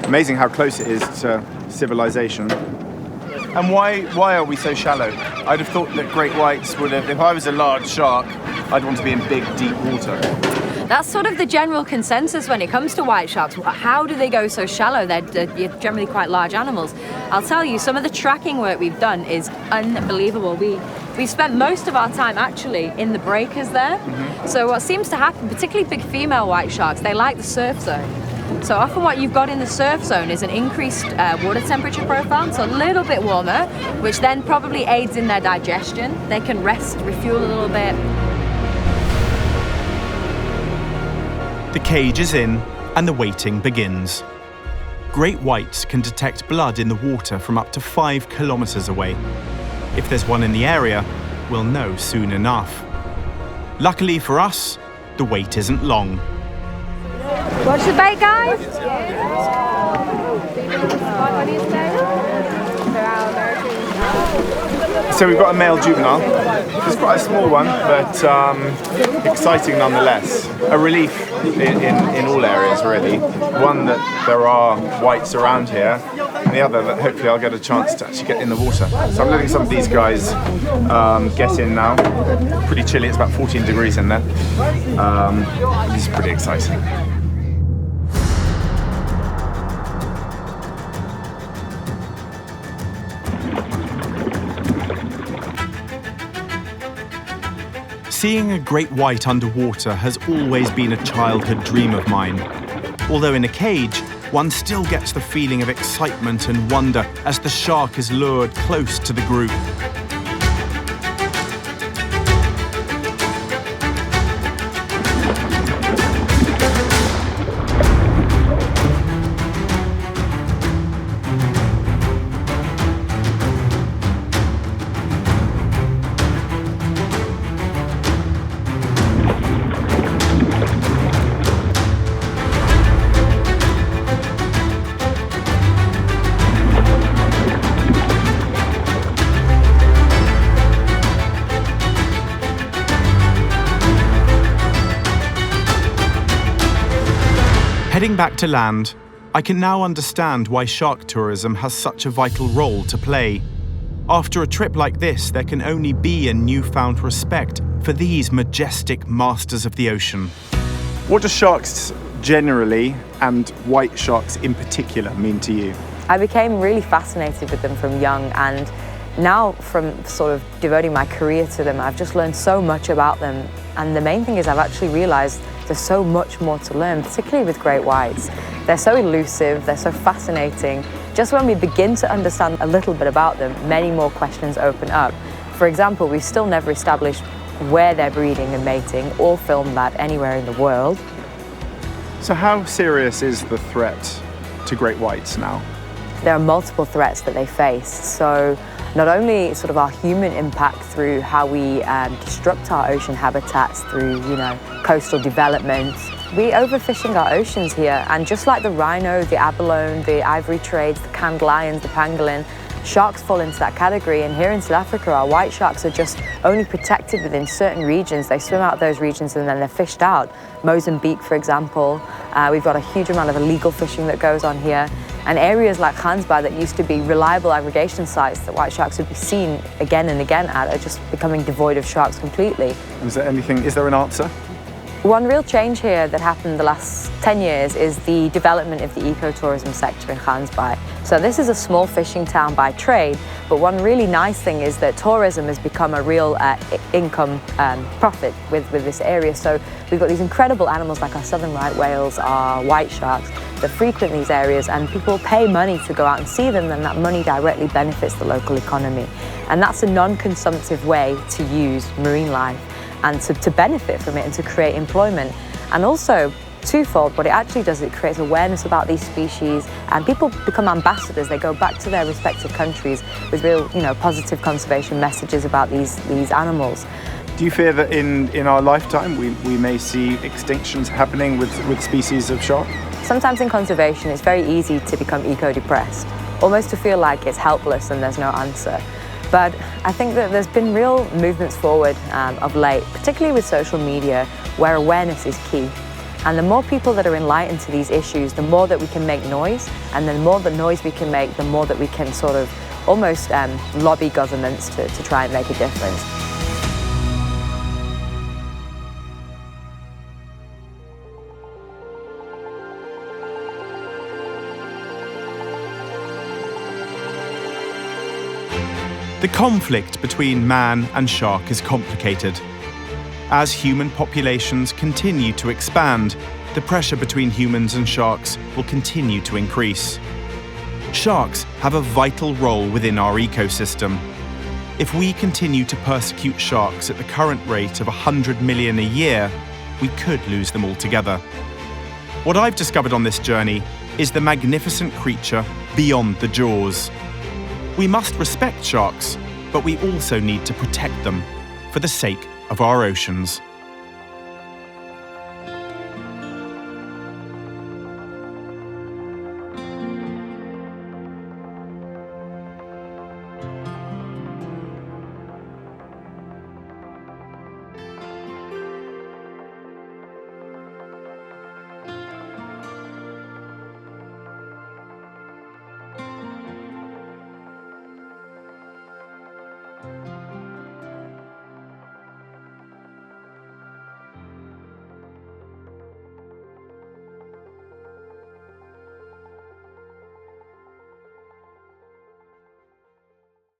[SPEAKER 1] Amazing how close it is to civilization. And why are we so shallow? I'd have thought that great whites would have, if I was a large shark, I'd want to be in big, deep water.
[SPEAKER 13] That's sort of the general consensus when it comes to white sharks. How do they go so shallow? They're generally quite large animals. I'll tell you, some of the tracking work we've done is unbelievable. We spent most of our time actually in the breakers there. So what seems to happen, particularly big female white sharks, they like the surf zone. So often what you've got in the surf zone is an increased water temperature profile, so a little bit warmer, which then probably aids in their digestion. They can rest, refuel a little bit.
[SPEAKER 2] The cage is in and the waiting begins. Great whites can detect blood in the water from up to 5 kilometers away. If there's one in the area, we'll know soon enough. Luckily for us, the wait isn't long.
[SPEAKER 13] Watch the bait, guys!
[SPEAKER 1] So we've got a male juvenile. It's quite a small one, but exciting nonetheless. A relief in all areas, really. One that there are whites around here, and the other that hopefully I'll get a chance to actually get in the water. So I'm letting some of these guys get in now. Pretty chilly, it's about 14 degrees in there. This is pretty exciting.
[SPEAKER 2] Seeing a great white underwater has always been a childhood dream of mine. Although in a cage, one still gets the feeling of excitement and wonder as the shark is lured close to the group. Heading back to land, I can now understand why shark tourism has such a vital role to play. After a trip like this, there can only be a newfound respect for these majestic masters of the ocean.
[SPEAKER 1] What do sharks generally, and white sharks in particular, mean to you?
[SPEAKER 13] I became really fascinated with them from young, and now from sort of devoting my career to them, I've just learned so much about them. And the main thing is I've actually realized there's so much more to learn, particularly with great whites. They're so elusive, they're so fascinating. Just when we begin to understand a little bit about them, many more questions open up. For example, we've still never established where they're breeding and mating or filmed that anywhere in the world.
[SPEAKER 1] So how serious is the threat to great whites now?
[SPEAKER 13] There are multiple threats that they face. So not only sort of our human impact through how we disrupt our ocean habitats through, coastal development. We're overfishing our oceans here, and just like the rhino, the abalone, the ivory trades, the canned lions, the pangolin, sharks fall into that category. And here in South Africa, our white sharks are just only protected within certain regions. They swim out those regions and then they're fished out. Mozambique, for example. We've got a huge amount of illegal fishing that goes on here. And areas like Gansbaai that used to be reliable aggregation sites that white sharks would be seen again and again at are just becoming devoid of sharks completely.
[SPEAKER 1] Is there an answer?
[SPEAKER 13] One real change here that happened the last 10 years is the development of the ecotourism sector in Gansbaai. So this is a small fishing town by trade, but one really nice thing is that tourism has become a real income profit with this area. So we've got these incredible animals like our southern right whales, our white sharks that frequent these areas, and people pay money to go out and see them, and that money directly benefits the local economy. And that's a non-consumptive way to use marine life and to benefit from it and to create employment. And also, twofold, what it actually does, it creates awareness about these species, and people become ambassadors. They go back to their respective countries with real, positive conservation messages about these animals.
[SPEAKER 1] Do you fear that in our lifetime we may see extinctions happening with species of shark?
[SPEAKER 13] Sometimes in conservation, it's very easy to become eco-depressed, almost to feel like it's helpless and there's no answer. But I think that there's been real movements forward of late, particularly with social media, where awareness is key. And the more people that are enlightened to these issues, the more that we can make noise, and the more the noise we can make, the more that we can sort of almost lobby governments to try and make a difference.
[SPEAKER 2] The conflict between man and shark is complicated. As human populations continue to expand, the pressure between humans and sharks will continue to increase. Sharks have a vital role within our ecosystem. If we continue to persecute sharks at the current rate of 100 million a year, we could lose them altogether. What I've discovered on this journey is the magnificent creature beyond the jaws. We must respect sharks, but we also need to protect them for the sake of our oceans.